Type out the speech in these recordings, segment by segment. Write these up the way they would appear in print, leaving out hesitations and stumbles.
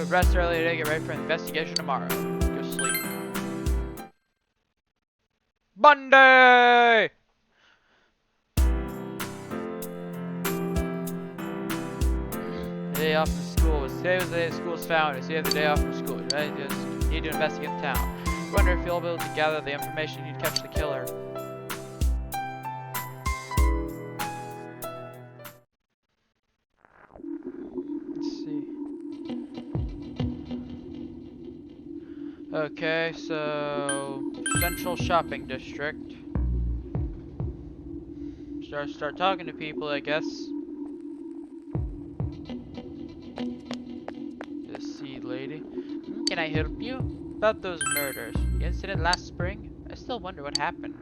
rest early today, get ready for an investigation tomorrow. Go sleep. Monday! Day off from school. Today was the day school was founded, so you have the day off from school. Right? You just need to investigate the town. You wonder if you'll be able to gather the information you need to catch the killer. Let's see. Okay, so Central Shopping District. Start talking to people, I guess. The seed lady. Can I help you? About those murders. The incident last spring? I still wonder what happened.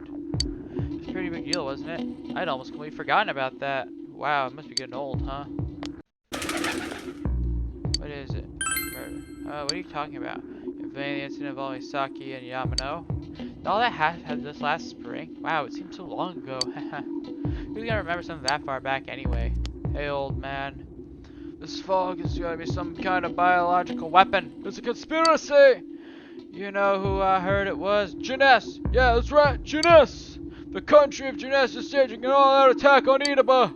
It was a pretty big deal, wasn't it? I'd almost completely forgotten about that. Wow, it must be getting old, huh? What is it? Murder. Oh, what are you talking about? The incident involving Saki and Yamano? All that happened this last spring? Wow, it seems so long ago. Who's gonna remember something that far back anyway? Hey, old man. This fog has gotta be some kind of biological weapon. It's a conspiracy! You know who I heard it was? Junes! Yeah, that's right, Junes! The country of Junes is staging an all-out attack on Inaba!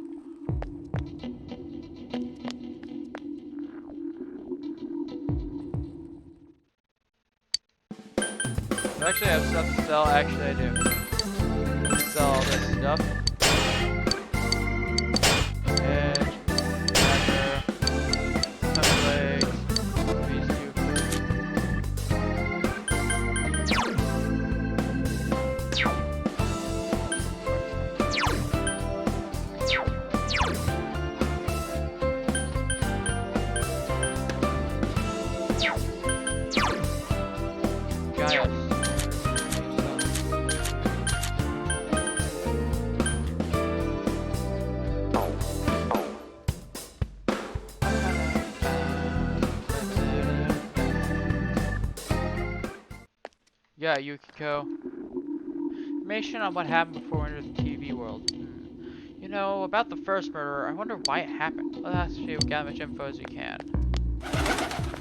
I actually have stuff to sell. Actually, I do. Sell all this stuff. Edge, Dagger, Templates, these two. Gaius. Yeah, Yukiko. Information on what happened before we entered the TV world. You know, about the first murderer, I wonder why it happened. Let's see if we get as much info as we can.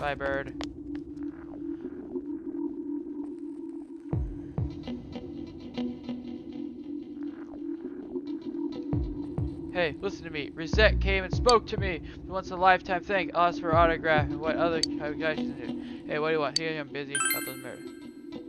Bye, bird. Hey, listen to me. Rosette came and spoke to me. It's a once-in-a-lifetime thing. I'll ask for autograph and what other guys should do. Hey, what do you want? Here, I'm busy about those murders.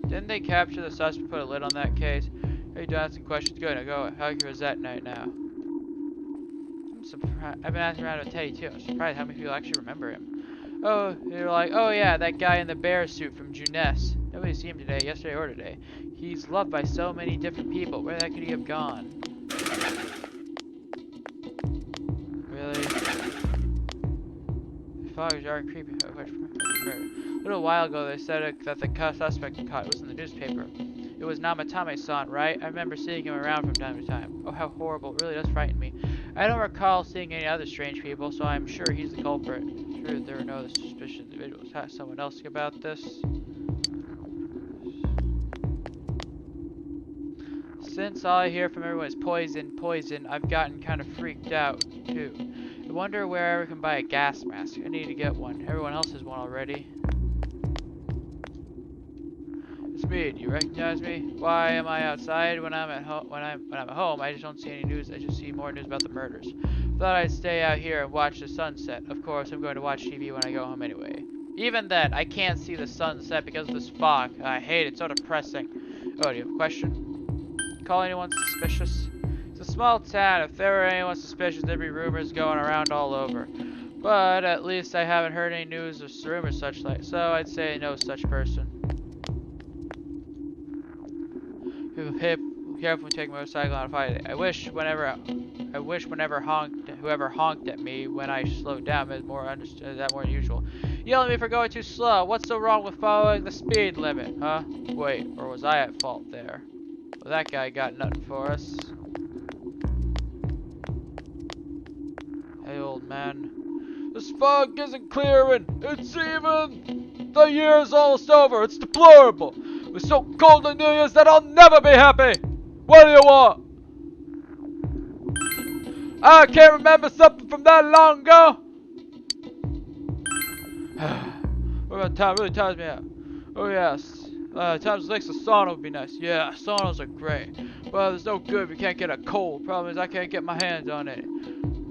Didn't they capture the suspect, put a lid on that case? Are you done asking questions? Good, now go. Hug Rosette night now. I'm surprised. I've been asking around with Teddy too. I'm surprised how many people actually remember him. Oh, they're like, oh yeah, that guy in the bear suit from Junes. Nobody's seen him today, yesterday or today. He's loved by so many different people. Where the heck could he have gone? Really? The fogs are creepy. A little while ago, they said that the suspect caught was in the newspaper. It was Namatame-san, right? I remember seeing him around from time to time. Oh, how horrible. It really does frighten me. I don't recall seeing any other strange people, so I'm sure he's the culprit. Sure, there are no other suspicious individuals. Ask someone else about this. Since all I hear from everyone is poison, poison, I've gotten kind of freaked out, too. I wonder where I can buy a gas mask. I need to get one. Everyone else has one already. It's me. Do you recognize me? Why am I outside when I'm at home? When I'm at home, I just don't see any news. I just see more news about the murders. Thought I'd stay out here and watch the sunset. Of course, I'm going to watch TV when I go home anyway. Even then, I can't see the sunset because of this fog. I hate it. It's so depressing. Oh, do you have a question? Call anyone suspicious? It's a small town. If there were anyone suspicious, there'd be rumors going around all over. But at least I haven't heard any news or rumors such like. So I'd say no such person. Hip, careful when taking a motorcycle on a Friday. I wish whenever whoever honked at me when I slowed down is more unusual. Yelling at me for going too slow. What's so wrong with following the speed limit, huh? Wait, or was I at fault there? Well, that guy got nothing for us. Hey, old man. This fog isn't clearing. It's even. The year's almost over. It's deplorable. We're so cold on New Year's that I'll never be happy. What do you want? I can't remember something from that long ago. What about Tom? Really tires me out. Oh yes. Tom's likes a sauna would be nice. Yeah, saunas are great. Well, there's no good if you can't get a cold. Problem is I can't get my hands on it.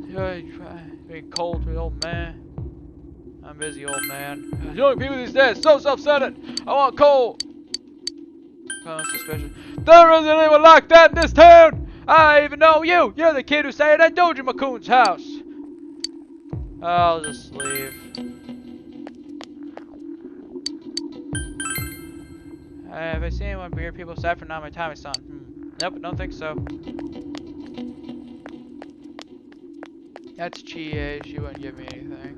Yeah, you try being cold to the old man. I'm busy, old man. The only people these days so self-centered. I want coal. Oh, suspicious. There isn't anyone like that in this town. I even know you. You're the kid who stayed at Doji McCoon's house. I'll just leave. Have I seen anyone weird people aside from Namitami-san? Nope, don't think so. That's Chie. She wouldn't give me anything.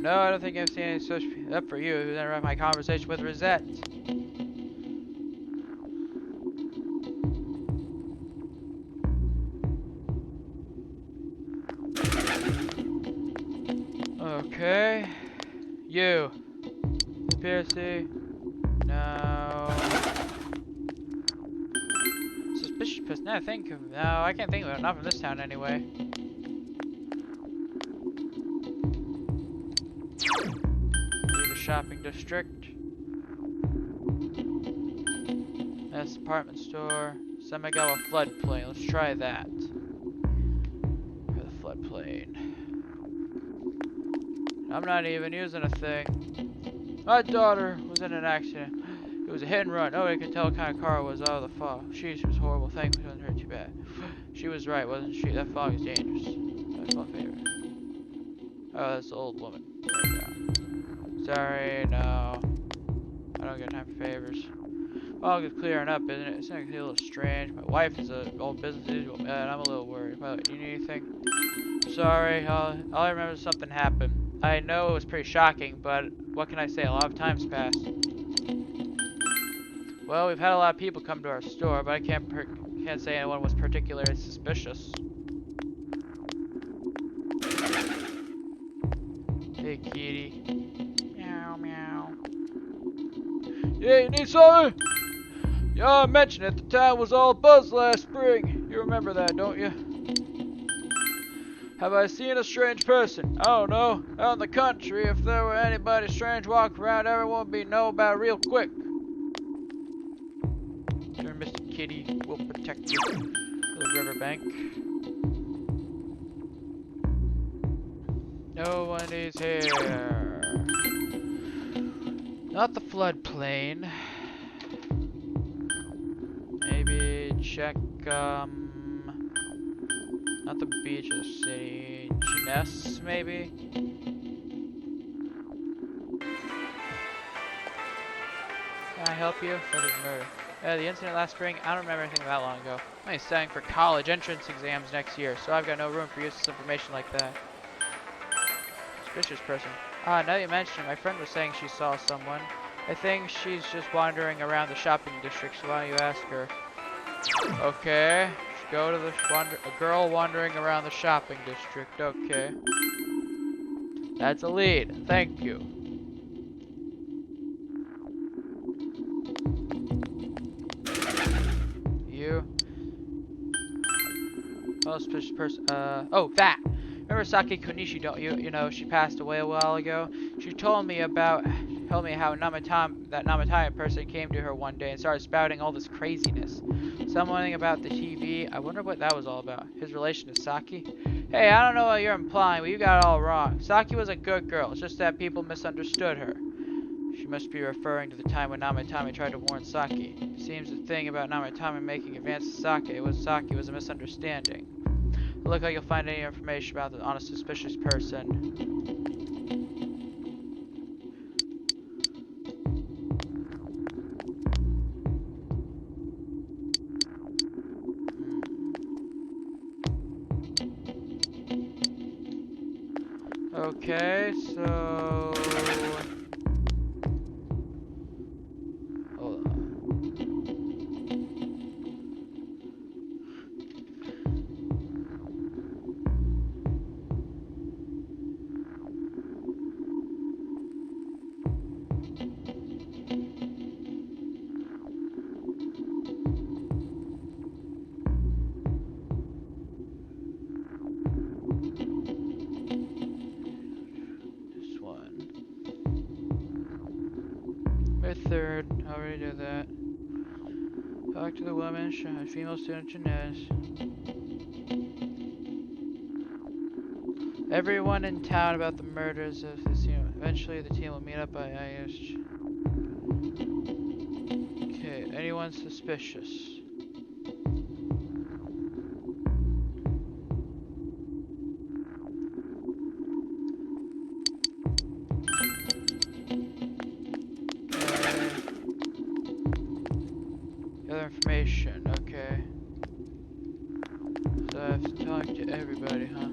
No, I don't think I've seen any such. Up for you. Who's interrupt my conversation with Rosette? Okay. You. Conspiracy. No. Suspicious person. No, I can't think of it. Not from this town anyway. The shopping district. That's department store. Semigawa floodplain. Let's try that. For the floodplain. I'm not even using a thing. My daughter was in an accident. It was a hit and run. Nobody could tell what kind of car it was out of the fog. She was horrible. Thankfully, it wasn't hurt too bad. She was right, wasn't she? That fog is dangerous. That's my favorite. Oh, that's the old woman. Sorry, no. I don't get time for favors. Fog is clearing up, isn't it? It's actually a little strange. My wife is an old business as usual, man. I'm a little worried. By the way, do you need anything? Sorry, all I remember is something happened. I know it was pretty shocking, but what can I say? A lot of time's passed. Well, we've had a lot of people come to our store, but I can't say anyone was particularly suspicious. Hey, kitty. Meow, meow. Yeah, you need something? Yeah, I mentioned it. The town was all buzz last spring. You remember that, don't you? Have I seen a strange person? I don't know. Out in the country, if there were anybody strange walking around, everyone would be know about real quick. Sure, Mr. Kitty will protect you. The riverbank. No one is here. Not the floodplain. Maybe check, not the beach or the city. Jeunesse, maybe? Can I help you? For the murder. The incident last spring, I don't remember anything that long ago. I'm studying for college entrance exams next year, so I've got no room for useless information like that. Suspicious person. Now that you mention it, my friend was saying she saw someone. I think she's just wandering around the shopping district, so why don't you ask her? Okay. Go to the a girl wandering around the shopping district. Okay. That's a lead. Thank you. You. Oh, suspicious person. Oh, that. Remember Saki Konishi, don't you? You know, she passed away a while ago. She told me how that Namitami person came to her one day and started spouting all this craziness. Something about the TV. I wonder what that was all about. His relation to Saki? Hey, I don't know what you're implying, but you got it all wrong. Saki was a good girl. It's just that people misunderstood her. She must be referring to the time when Namitami tried to warn Saki. Seems the thing about Namitami making advances to Saki was a misunderstanding. Look like you'll find any information about on a suspicious person. Okay, so... Hold on. third. Already did that. Talk to the woman, female student Janez. Everyone in town about the murders of this team. Eventually the team will meet up by ISG. Okay, anyone suspicious? Other information, okay. So I have to talk to everybody, huh?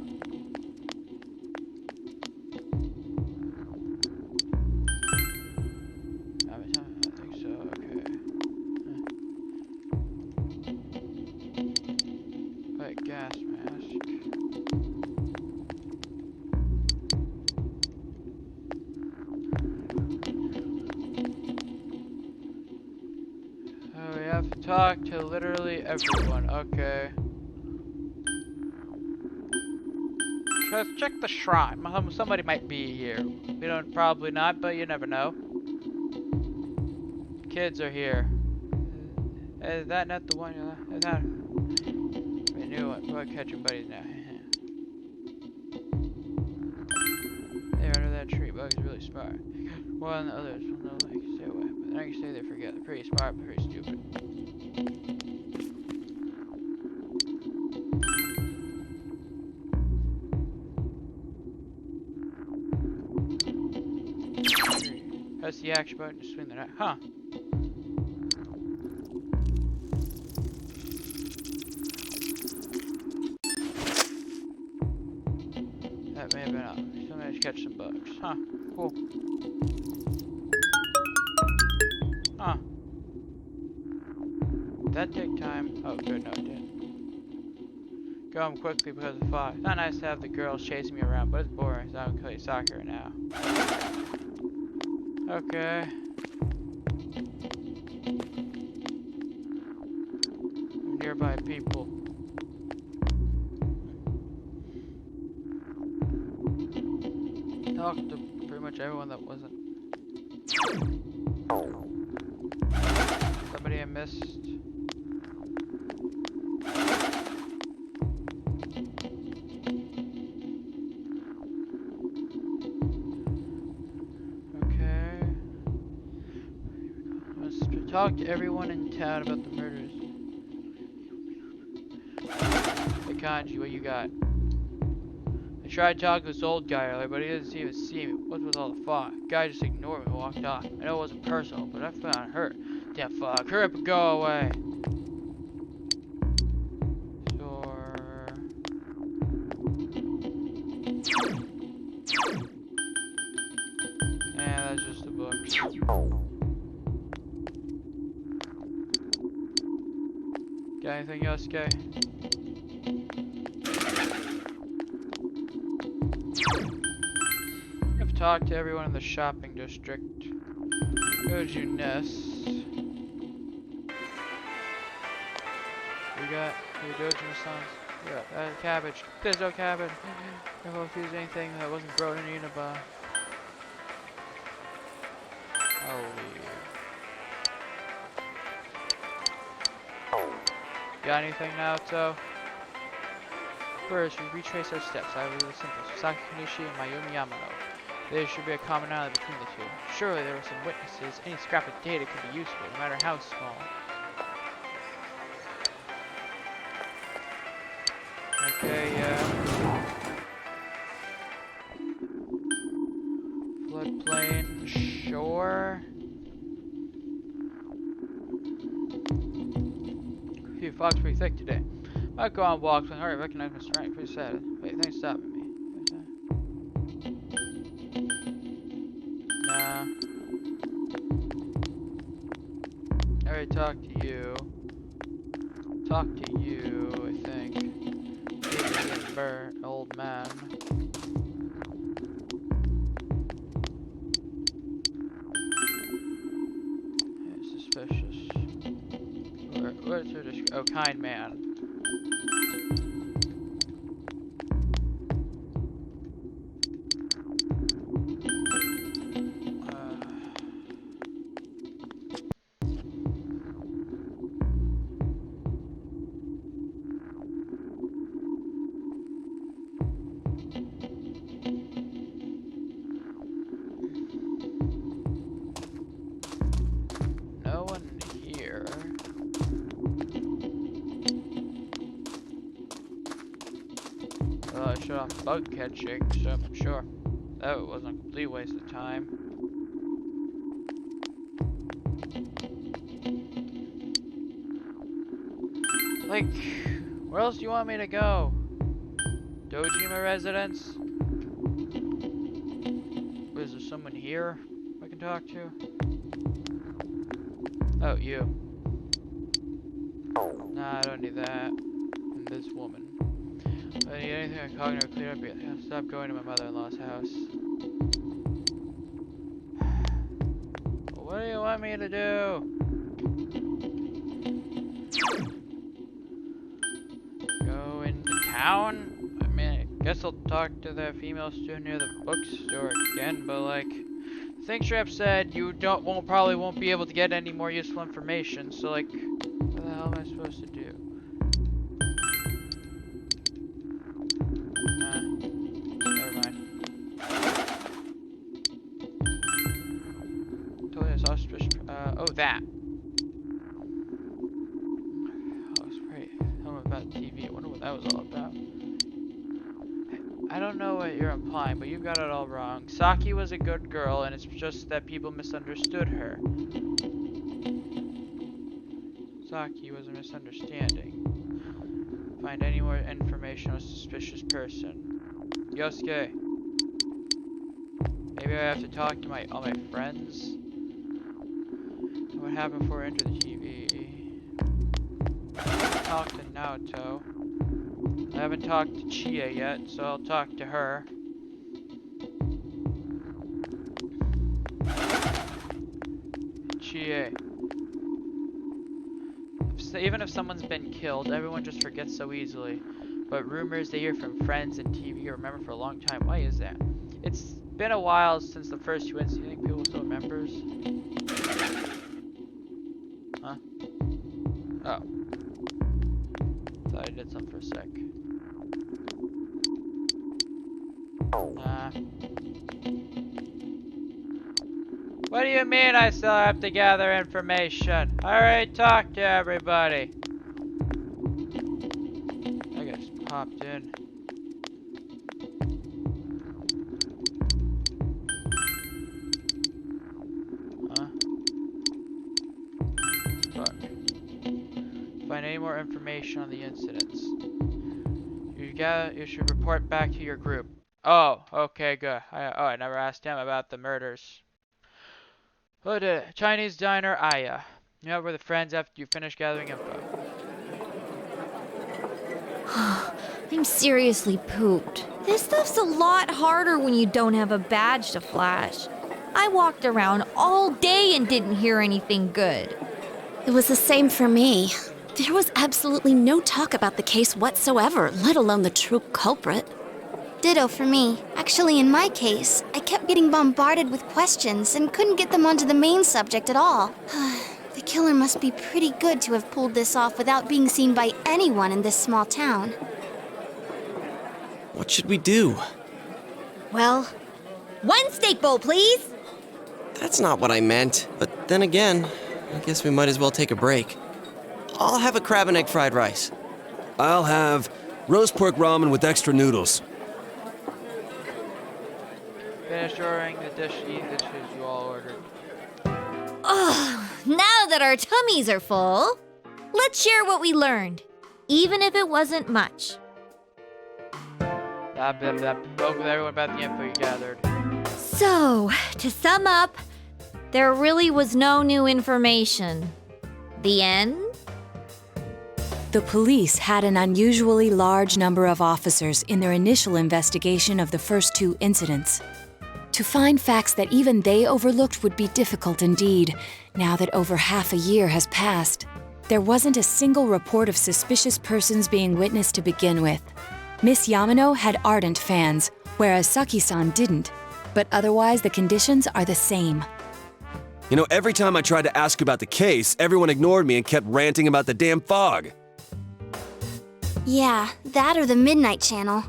I think so, okay. Wait, gas mask. Oh, we have to talk to literally everyone, okay. Let's check the shrine. Somebody might be here. We don't, probably not, but you never know. Kids are here. Is that not the one? Is that? We knew it. We're catching buddies now. They're under that tree. Bug is really smart. One the others will know they can stay away, but the next day they forget. They're pretty smart, but pretty stupid. Press the action button to swing the knife. Huh. That may have been up. Still managed to catch some bugs. Huh. Cool. Huh. Did that take time? Oh, good. No, it didn't. Go home quickly because of fog. It's not nice to have the girls chasing me around, but it's boring, so I'm playing soccer now. Okay. Nearby people. Talked to pretty much everyone that wasn't. Somebody I missed. Talk to everyone in town about the murders. Hey Kanji, what you got? I tried talking to this old guy earlier, but he doesn't even see me. What's with all the fog? Guy just ignored me and walked off. I know it wasn't personal, but I found hurt. Damn fog, hurry up and go away. Sure. Yeah, that's just the book. Got anything else, guy? I've talked to everyone in the shopping district. Go to Ness. We got your Dojo Sons. Yeah, cabbage. There's no cabbage. I won't use anything that wasn't grown in Unibah. I'll leave. Got anything now, so? First, we retrace our steps. I will do the simple. Saki Kanishi and Mayumi Yamano. There should be a commonality between the two. Surely there were some witnesses. Any scrap of data could be useful, no matter how small. Okay, yeah. Floodplain, sure. Phew, fog's pretty thick today. Might go on walks and hurry, recognize my strength. Pretty sad. Wait, thanks for stopping me. Nah. I already talked to you. Talk to you, I think. Old man. Yeah, suspicious. What's her description? Oh, kind man. Well, I showed on bug catching, so I'm sure that wasn't a complete waste of time. Like, where else do you want me to go? Dojima residence? Is there someone here I can talk to? Oh, you. Nah, I don't need that. And this woman. If I need anything on cognitive clear up, stop going to my mother-in-law's house. Well, what do you want me to do? Go into town? I mean, I guess I'll talk to that female student near the bookstore again, but like, ThinkStrap said you probably won't be able to get any more useful information, so like, what the hell am I supposed to do? Never mind. Totally a suspicious. Oh, that. Oh, it's right. Tell me about TV. I wonder what that was all about. I don't know what you're implying, but you got it all wrong. Saki was a good girl, and it's just that people misunderstood her. Saki was a misunderstanding. Find any more information on a suspicious person. Yosuke. Maybe I have to talk to all my friends. What happened before I entered the TV? Talk to Naoto. I haven't talked to Chie yet, so I'll talk to her. Chie. Even if someone's been killed, everyone just forgets so easily. But rumors they hear from friends and TV are remembered for a long time. Why is that? It's been a while since the first two incidents. Do you think people still remembers? Huh? Oh. Thought I did something for a sec. Nah. What do you mean I still have to gather information? I already talked to everybody. I guess popped in. Huh? Fuck. Find any more information on the incidents. You should report back to your group. Oh, okay, good. I never asked him about the murders. Who did it? Chinese diner Aya. You have with the friends after you finish gathering info. I'm seriously pooped. This stuff's a lot harder when you don't have a badge to flash. I walked around all day and didn't hear anything good. It was the same for me. There was absolutely no talk about the case whatsoever, let alone the true culprit. Ditto for me. Actually, in my case, I kept getting bombarded with questions and couldn't get them onto the main subject at all. The killer must be pretty good to have pulled this off without being seen by anyone in this small town. What should we do? Well, one steak bowl, please. That's not what I meant. But then again, I guess we might as well take a break. I'll have a crab and egg fried rice. I'll have roast pork ramen with extra noodles. Finish ordering the dishes you all ordered. Oh, now that our tummies are full, let's share what we learned, even if it wasn't much. Spoke with everyone about the info you gathered. So, to sum up, there really was no new information. The end? The police had an unusually large number of officers in their initial investigation of the first two incidents. To find facts that even they overlooked would be difficult indeed, now that over half a year has passed. There wasn't a single report of suspicious persons being witnessed to begin with. Miss Yamano had ardent fans, whereas Saki-san didn't. But otherwise, the conditions are the same. You know, every time I tried to ask about the case, everyone ignored me and kept ranting about the damn fog. Yeah, that or the Midnight Channel.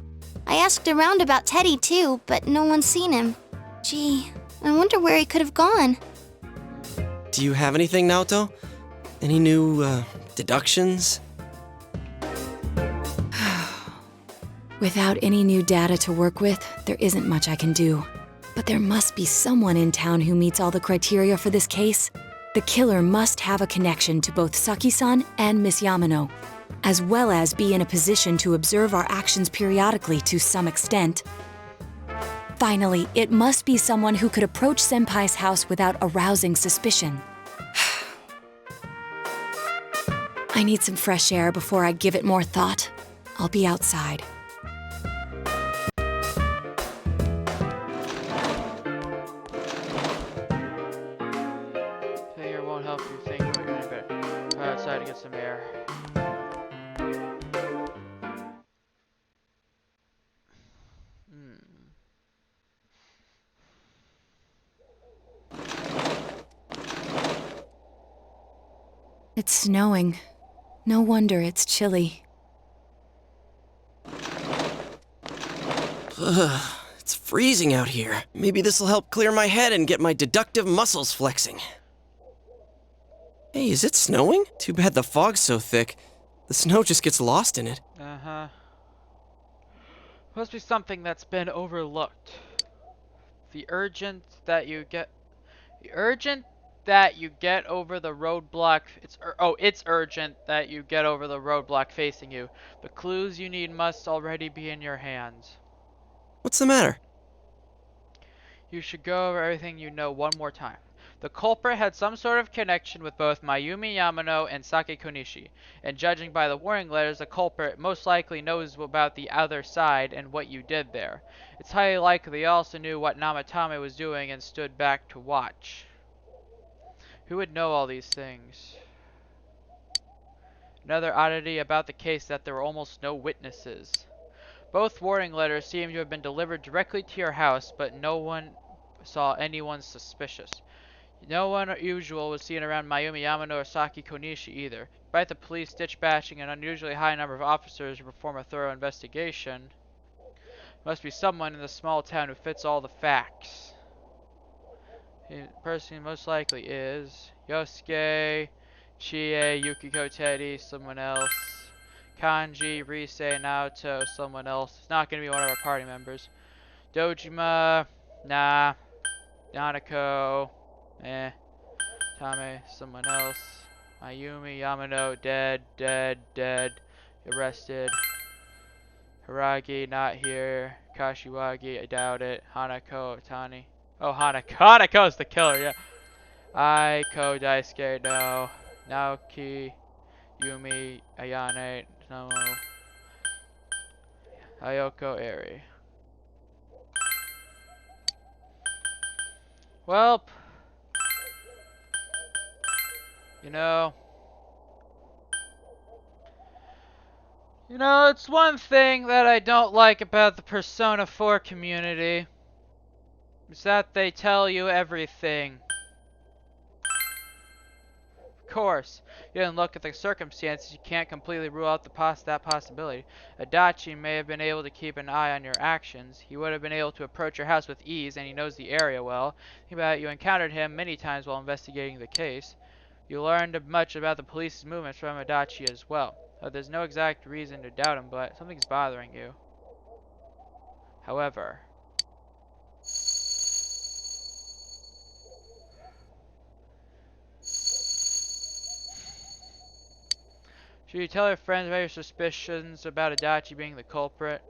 I asked around about Teddy too, but no one's seen him. Gee, I wonder where he could have gone. Do you have anything, Naoto? Any new, deductions? Without any new data to work with, there isn't much I can do. But there must be someone in town who meets all the criteria for this case. The killer must have a connection to both Saki-san and Miss Yamano, as well as be in a position to observe our actions periodically to some extent. Finally, it must be someone who could approach Senpai's house without arousing suspicion. I need some fresh air before I give it more thought. I'll be outside. Here won't help you think we're going to go outside to get some air. It's snowing. No wonder it's chilly. Ugh, it's freezing out here. Maybe this'll help clear my head and get my deductive muscles flexing. Hey, is it snowing? Too bad the fog's so thick. The snow just gets lost in it. Uh-huh. Must be something that's been overlooked. The urgent that you get over the roadblock. It's urgent that you get over the roadblock facing you. The clues you need must already be in your hands. What's the matter? You should go over everything you know one more time. The culprit had some sort of connection with both Mayumi Yamano and Saki Konishi, and judging by the warning letters, the culprit most likely knows about the other side and what you did there. It's highly likely he also knew what Namatame was doing and stood back to watch. Who would know all these things? Another oddity about the case is that there were almost no witnesses. Both warning letters seem to have been delivered directly to your house, but no one saw anyone suspicious. No one usual was seen around Mayumi Yamano or Saki Konishi either. Despite the police dispatching an unusually high number of officers to perform a thorough investigation, there must be someone in the small town who fits all the facts. The person most likely is Yosuke, Chie, Yukiko Teddy, someone else. Kanji, Rise, Naoto, someone else. It's not going to be one of our party members. Dojima, nah. Nanako, Tame, someone else. Mayumi, Yamano, dead. Arrested. Haragi, not here. Kashiwagi, I doubt it. Hanako, Tani. Oh, Hanako's the killer, yeah. Aiko, Daisuke, no. Naoki, Yumi, Ayane, no. Ayoko, Eri. Well, you know, it's one thing that I don't like about the Persona 4 community. Is that they tell you everything. Of course, you didn't look at the circumstances, you can't completely rule out that possibility. Adachi may have been able to keep an eye on your actions. He would have been able to approach your house with ease, and he knows the area well. Think about it, you encountered him many times while investigating the case. You learned much about the police's movements from Adachi as well. There's no exact reason to doubt him, but something's bothering you. However, should you tell your friends about your suspicions about Adachi being the culprit?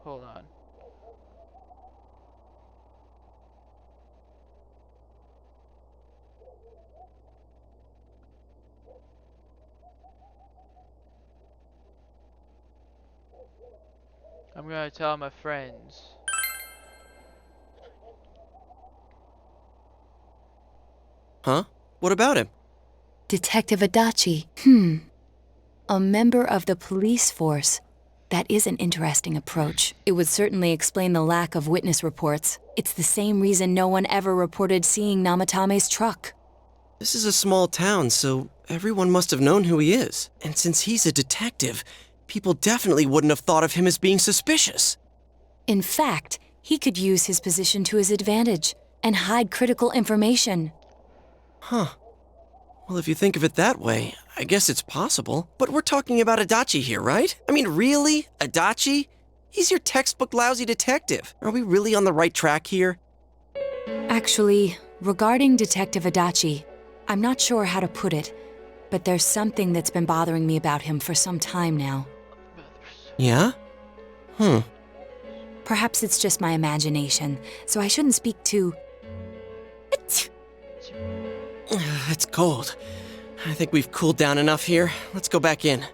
Hold on. I'm gonna tell my friends. Huh? What about him? Detective Adachi. A member of the police force. That is an interesting approach. It would certainly explain the lack of witness reports. It's the same reason no one ever reported seeing Namatame's truck. This is a small town, so everyone must have known who he is. And since he's a detective, people definitely wouldn't have thought of him as being suspicious. In fact, he could use his position to his advantage and hide critical information. Huh. Well, if you think of it that way, I guess it's possible, but we're talking about Adachi here, right? I mean, really? Adachi? He's your textbook lousy detective. Are we really on the right track here? Actually, regarding Detective Adachi, I'm not sure how to put it, but there's something that's been bothering me about him for some time now. Yeah? Perhaps it's just my imagination, so I shouldn't speak too... It's cold. I think we've cooled down enough here. Let's go back in.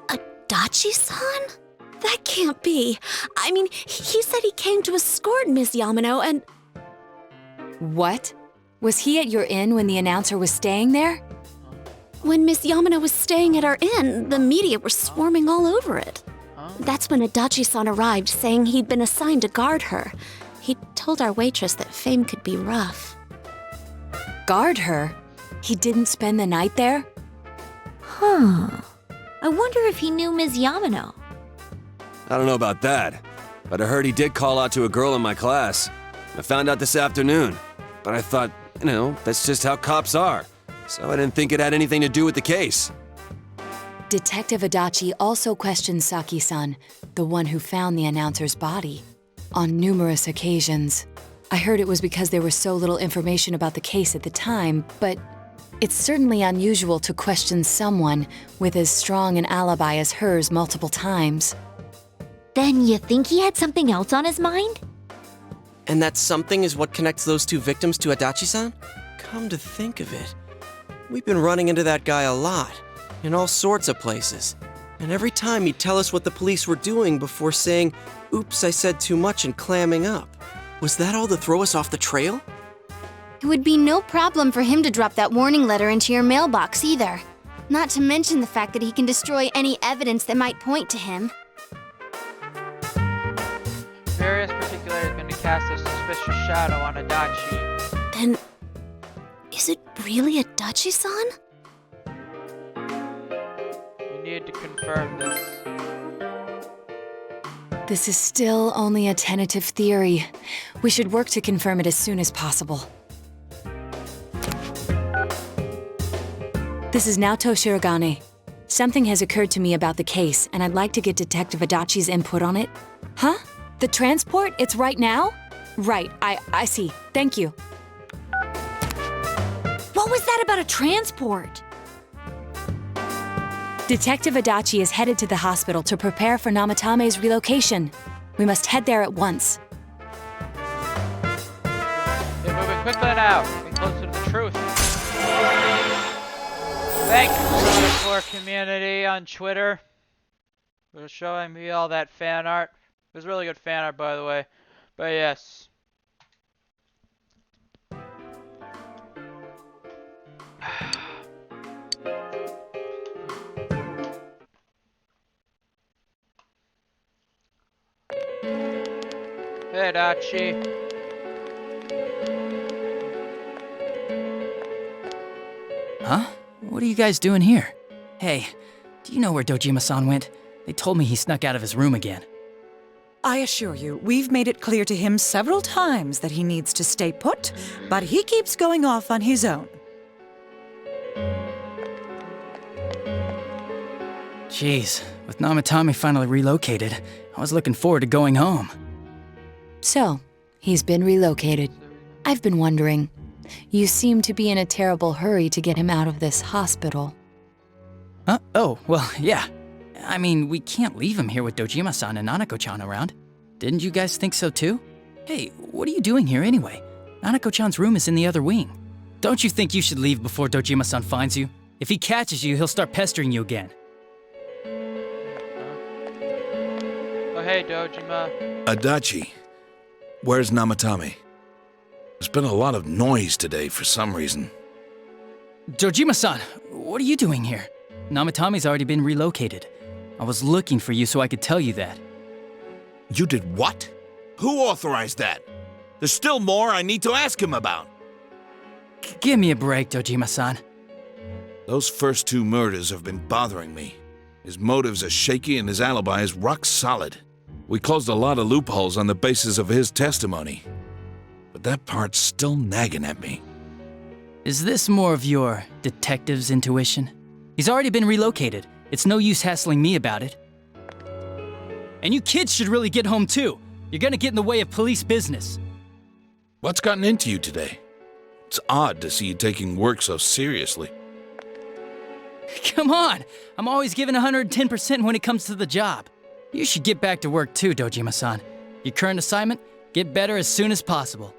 Adachi-san? That can't be. I mean, he said he came to escort Miss Yamano and... What? Was he at your inn when the announcer was staying there? When Miss Yamano was staying at our inn, the media were swarming all over it. That's when Adachi-san arrived, saying he'd been assigned to guard her. He told our waitress that fame could be rough. Guard her? He didn't spend the night there? Huh. I wonder if he knew Ms. Yamano. I don't know about that, but I heard he did call out to a girl in my class. I found out this afternoon, but I thought, that's just how cops are. So I didn't think it had anything to do with the case. Detective Adachi also questioned Saki-san, the one who found the announcer's body, on numerous occasions. I heard it was because there was so little information about the case at the time, but it's certainly unusual to question someone with as strong an alibi as hers multiple times. Then you think he had something else on his mind? And that something is what connects those two victims to Adachi-san? Come to think of it, we've been running into that guy a lot, in all sorts of places. And every time he'd tell us what the police were doing before saying, "Oops, I said too much," and clamming up. Was that all to throw us off the trail? It would be no problem for him to drop that warning letter into your mailbox either. Not to mention the fact that he can destroy any evidence that might point to him. Various particulars have been to cast a suspicious shadow on Adachi. Then, is it really Adachi-san? We need to confirm this. This is still only a tentative theory. We should work to confirm it as soon as possible. This is Naoto Shirogane. Something has occurred to me about the case, and I'd like to get Detective Adachi's input on it. Huh? The transport? It's right now? Right, I see. Thank you. What was that about a transport? Detective Adachi is headed to the hospital to prepare for Namatame's relocation. We must head there at once. They're moving quickly now, getting closer to the truth. Thank you, for community on Twitter, for showing me all that fan art. It was really good fan art, by the way. But yes. Hey, Adachi. Huh? What are you guys doing here? Hey, do you know where Dojima-san went? They told me he snuck out of his room again. I assure you, we've made it clear to him several times that he needs to stay put, but he keeps going off on his own. Jeez, with Namatame finally relocated, I was looking forward to going home. So, he's been relocated. I've been wondering, you seem to be in a terrible hurry to get him out of this hospital. Huh? Oh, well, yeah. I mean, we can't leave him here with Dojima-san and Nanako-chan around. Didn't you guys think so too? Hey, what are you doing here anyway? Nanako-chan's room is in the other wing. Don't you think you should leave before Dojima-san finds you? If he catches you, he'll start pestering you again. Oh, hey, Dojima. Adachi, where's Namatame? There's been a lot of noise today for some reason. Dojima-san, what are you doing here? Namatame's already been relocated. I was looking for you so I could tell you that. You did what? Who authorized that? There's still more I need to ask him about. Give me a break, Dojima-san. Those first two murders have been bothering me. His motives are shaky and his alibi is rock solid. We closed a lot of loopholes on the basis of his testimony. But that part's still nagging at me. Is this more of your detective's intuition? He's already been relocated. It's no use hassling me about it. And you kids should really get home too. You're gonna get in the way of police business. What's gotten into you today? It's odd to see you taking work so seriously. Come on! I'm always giving 110% when it comes to the job. You should get back to work too, Dojima-san. Your current assignment? Get better as soon as possible.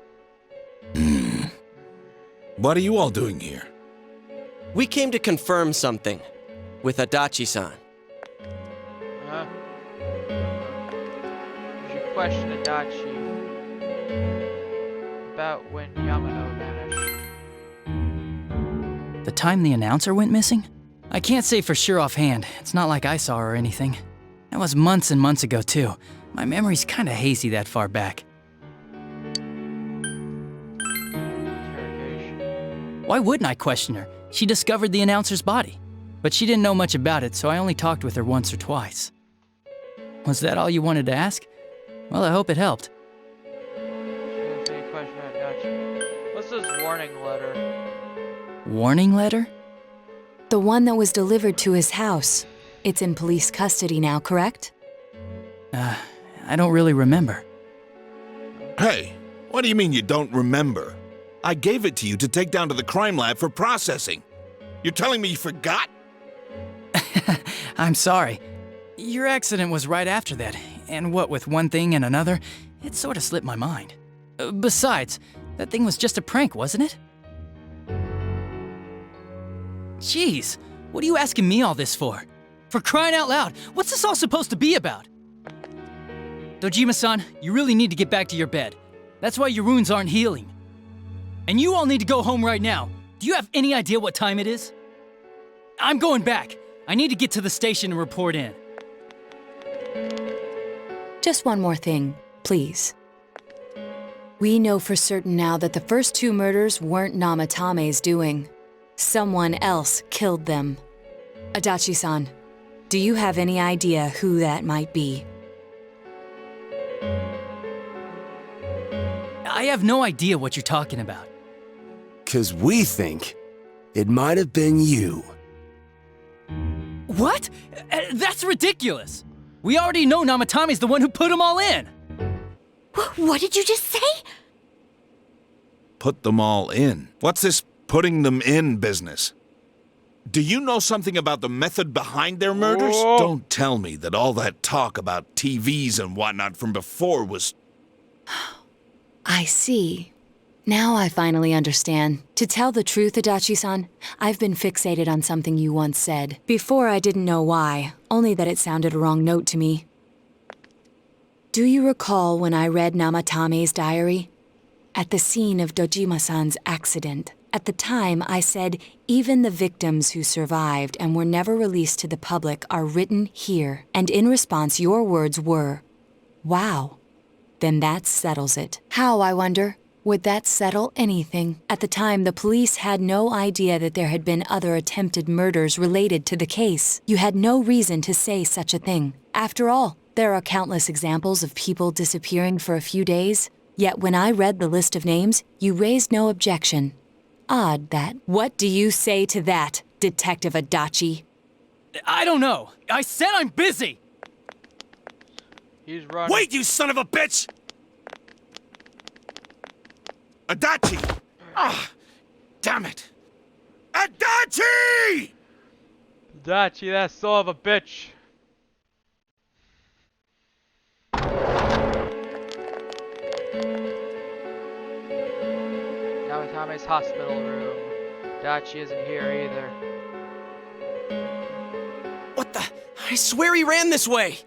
What are you all doing here? We came to confirm something with Adachi-san. You should question Adachi about when Yamano vanished. The time the announcer went missing? I can't say for sure offhand. It's not like I saw her or anything. That was months and months ago too. My memory's kinda hazy that far back. Why wouldn't I question her? She discovered the announcer's body. But she didn't know much about it, so I only talked with her once or twice. Was that all you wanted to ask? Well, I hope it helped. What's this warning letter? Warning letter? The one that was delivered to his house. It's in police custody now, correct? I don't really remember. Hey, what do you mean you don't remember? I gave it to you to take down to the crime lab for processing. You're telling me you forgot? I'm sorry. Your accident was right after that, and what with one thing and another, it sort of slipped my mind. Besides, that thing was just a prank, wasn't it? Jeez, what are you asking me all this for? For crying out loud, what's this all supposed to be about? Dojima-san, you really need to get back to your bed. That's why your wounds aren't healing. And you all need to go home right now. Do you have any idea what time it is? I'm going back. I need to get to the station and report in. Just one more thing, please. We know for certain now that the first 2 murders weren't Namatame's doing. Someone else killed them. Adachi-san, do you have any idea who that might be? I have no idea what you're talking about. 'Cause we think it might have been you. What? That's ridiculous! We already know Namatame's the one who put them all in! What did you just say? Put them all in. What's this putting them in business? Do you know something about the method behind their murders? Whoa. Don't tell me that all that talk about TVs and whatnot from before was... I see. Now I finally understand. To tell the truth, Adachi-san, I've been fixated on something you once said. Before I didn't know why, only that it sounded a wrong note to me. Do you recall when I read Namatame's diary? At the scene of Dojima-san's accident. At the time, I said, even the victims who survived and were never released to the public are written here. And in response, your words were, wow. Then that settles it. How, I wonder? Would that settle anything? At the time, the police had no idea that there had been other attempted murders related to the case. You had no reason to say such a thing. After all, there are countless examples of people disappearing for a few days. Yet when I read the list of names, you raised no objection. Odd that. What do you say to that, Detective Adachi? I don't know. I said I'm busy! He's running. Wait, you son of a bitch! Adachi! Ah, damn it! Adachi! Adachi, that son of a bitch. Namatame's hospital room. Adachi isn't here either. What the? I swear he ran this way!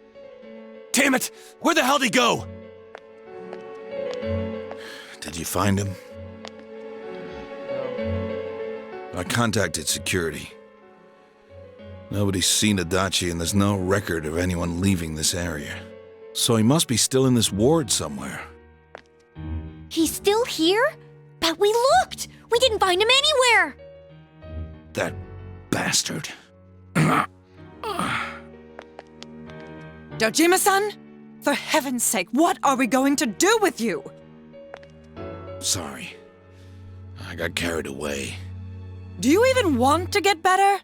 Damn it! Where the hell did he go? Did you find him? No. I contacted security. Nobody's seen Adachi and there's no record of anyone leaving this area. So he must be still in this ward somewhere. He's still here? But we looked! We didn't find him anywhere! That bastard. Dojima-san? For heaven's sake, what are we going to do with you? Sorry. I got carried away. Do you even want to get better?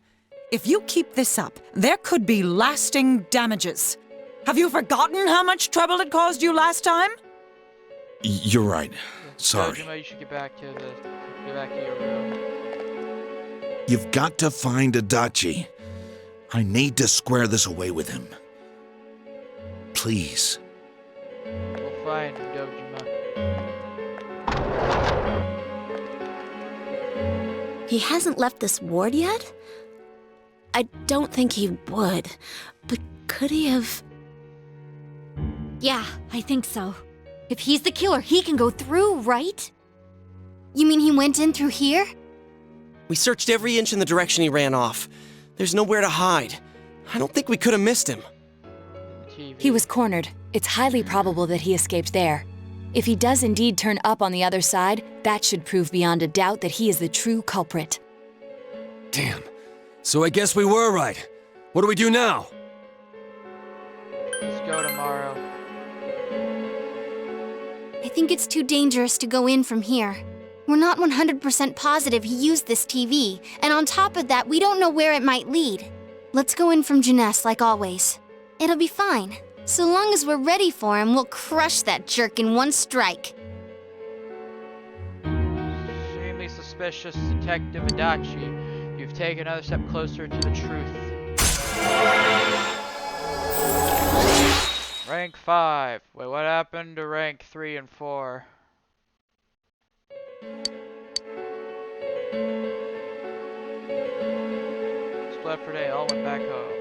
If you keep this up, there could be lasting damages. Have you forgotten how much trouble it caused you last time? You're right. Sorry. Dojima, you should get back to your room. You've got to find Adachi. I need to square this away with him. Please. We'll find him, Dojima. He hasn't left this ward yet? I don't think he would. But could he have... Yeah, I think so. If he's the killer, he can go through, right? You mean he went in through here? We searched every inch in the direction he ran off. There's nowhere to hide. I don't think we could have missed him. He was cornered. It's highly probable that he escaped there. If he does indeed turn up on the other side, that should prove beyond a doubt that he is the true culprit. Damn. So I guess we were right. What do we do now? Let's go tomorrow. I think it's too dangerous to go in from here. We're not 100% positive he used this TV, and on top of that, we don't know where it might lead. Let's go in from Jeunesse like always. It'll be fine. So long as we're ready for him, we'll crush that jerk in one strike. Extremely suspicious Detective Adachi. You've taken another step closer to the truth. Rank 5. Wait, what happened to rank 3 and 4? Split for day, all went back home.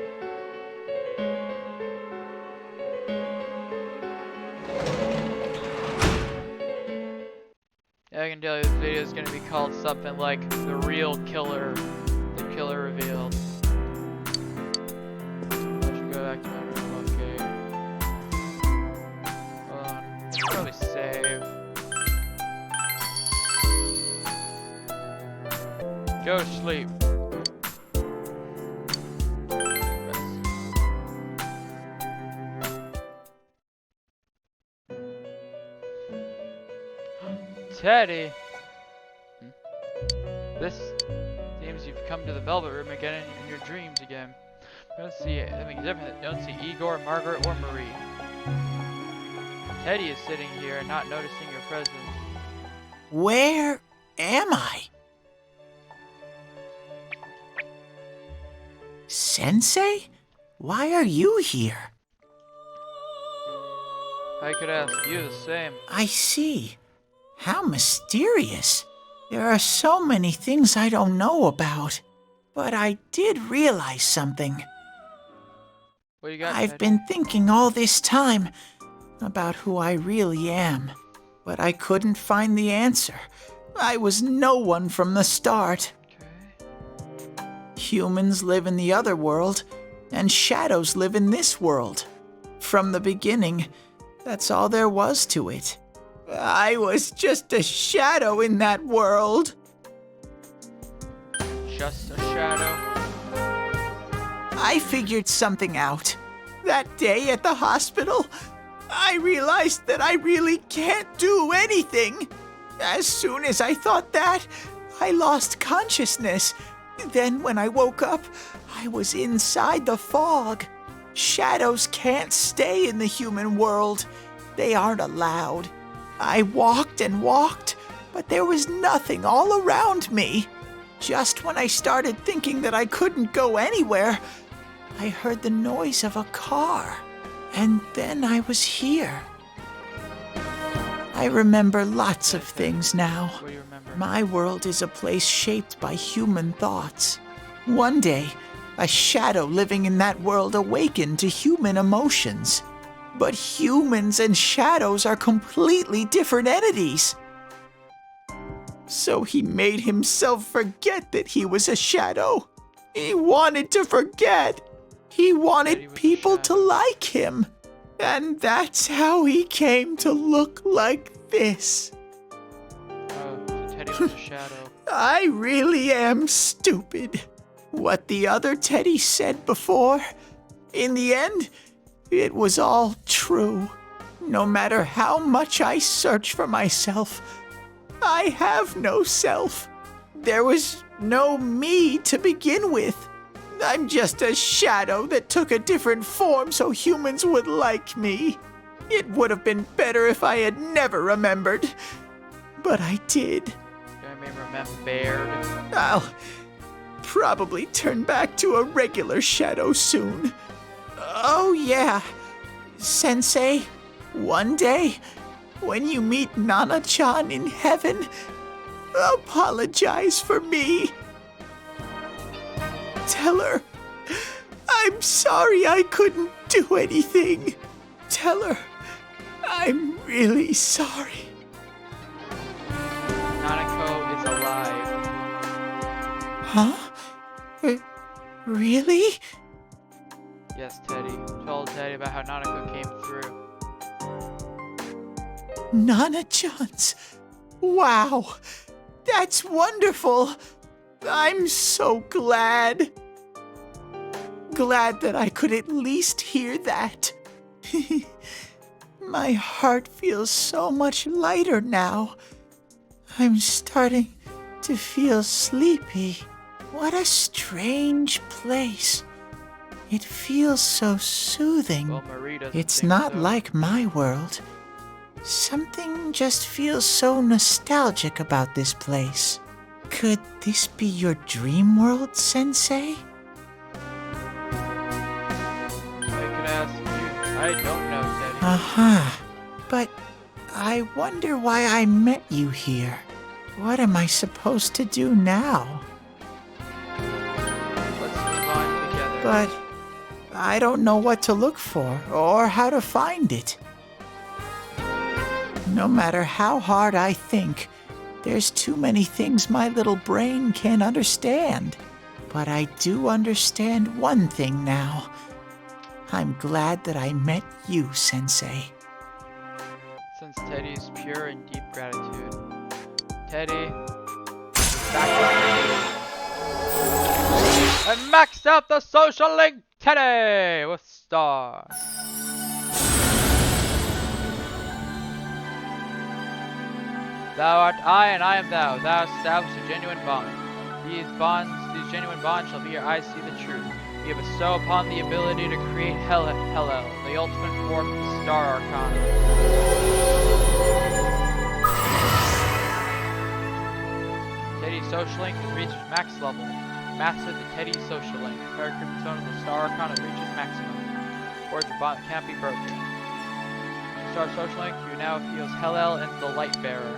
Yeah, I can tell you this video is going to be called something like The Real Killer. The Killer Revealed. I should go back to my room, okay. Hold on. Probably save. Go sleep. Teddy! This seems you've come to the Velvet Room again in your dreams again. Don't see anything different. Don't see Igor, Margaret, or Marie. Teddy is sitting here, not noticing your presence. Where am I? Sensei? Why are you here? I could ask you the same. I see. How mysterious. There are so many things I don't know about. But I did realize something. What you got, I've Teddy? been thinking all this time about who I really am. But I couldn't find the answer. I was no one from the start. Okay. Humans live in the other world, and shadows live in this world. From the beginning, that's all there was to it. I was just a shadow in that world. Just a shadow. I figured something out. That day at the hospital, I realized that I really can't do anything. As soon as I thought that, I lost consciousness. Then when I woke up, I was inside the fog. Shadows can't stay in the human world. They aren't allowed. I walked and walked, but there was nothing all around me. Just when I started thinking that I couldn't go anywhere, I heard the noise of a car. And then I was here. I remember lots of things now. What do you remember? My world is a place shaped by human thoughts. One day, a shadow living in that world awakened to human emotions. But humans and shadows are completely different entities. So he made himself forget that he was a shadow. He wanted to forget. He wanted people to like him. And that's how he came to look like this. Oh, so Teddy was a shadow. I really am stupid. What the other Teddy said before, in the end, It was all true. No matter how much I search for myself, I have no self. There was no me to begin with. I'm just a shadow that took a different form so humans would like me. It would have been better if I had never remembered. But I did. I may remembered. I'll probably turn back to a regular shadow soon. Oh yeah, Sensei, one day, when you meet Nana-chan in heaven, apologize for me. Tell her, I'm sorry I couldn't do anything. Tell her, I'm really sorry. Nanako is alive. Huh? Really? Yes, Teddy. Told Teddy about how Nanako came through. Nana-chan's. Wow, that's wonderful. I'm so glad. Glad that I could at least hear that. My heart feels so much lighter now. I'm starting to feel sleepy. What a strange place. It feels so soothing. Well, Marie doesn't It's think not so. like my world. Something just feels so nostalgic about this place. Could this be your dream world, Sensei? I could ask you. I don't know, Teddy. Uh-huh. But I wonder why I met you here. What am I supposed to do now? Let's move on together. But I don't know what to look for or how to find it. No matter how hard I think, there's too many things my little brain can't understand. But I do understand one thing now. I'm glad that I met you, Sensei. Since Teddy's pure and deep gratitude. Teddy, back and max out the social link, Teddy, with stars. Thou art I, and I am thou. Thou hast established a genuine bond. These genuine bonds shall be your eyes see the truth. You bestow upon the ability to create Hellel, the ultimate form of the Star Arcana. Teddy's social link has reached max level. Master the Teddy social link. Character persona of the Star Arcana reaches maximum. Or your bond can't be broken. Star social link, you now feels Hellel and the Light Bearer.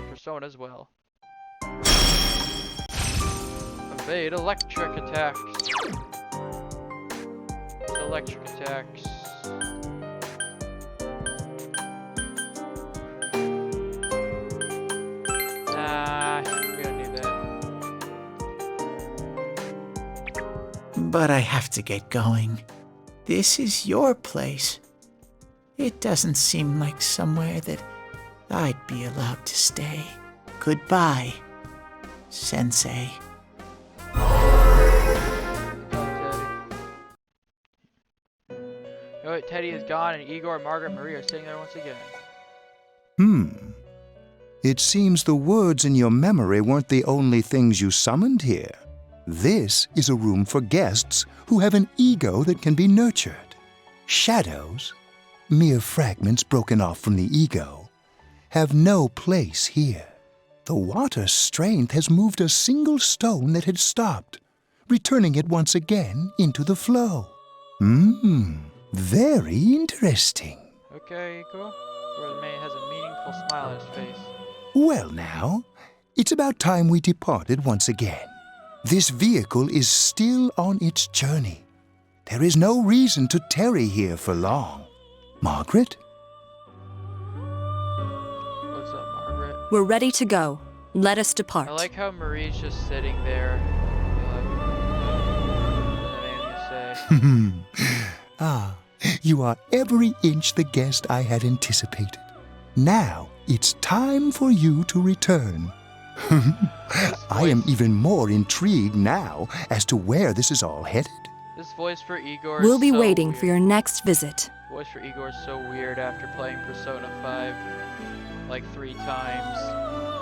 Persona as well. Evade electric attacks. Electric attacks. Nah, we don't need that. But I have to get going. This is your place. It doesn't seem like somewhere that I'd be allowed to stay. Goodbye, Sensei. Teddy is gone, and Igor, Margaret, and Marie are sitting there once again. It seems the words in your memory weren't the only things you summoned here. This is a room for guests who have an ego that can be nurtured. Shadows, mere fragments broken off from the ego, have no place here. The water's strength has moved a single stone that had stopped, returning it once again into the flow. Very interesting. Okay, Igor. Remain has a meaningful smile on his face. Well now, it's about time we departed once again. This vehicle is still on its journey. There is no reason to tarry here for long. Margaret? What's up, Margaret? We're ready to go. Let us depart. I like how Marie's just sitting there. You are every inch the guest I had anticipated. Now it's time for you to return. I am even more intrigued now as to where this is all headed. This voice for Igor We'll is be so waiting weird. for your next visit. Voice for Igor is so weird after playing Persona 5 like 3 times.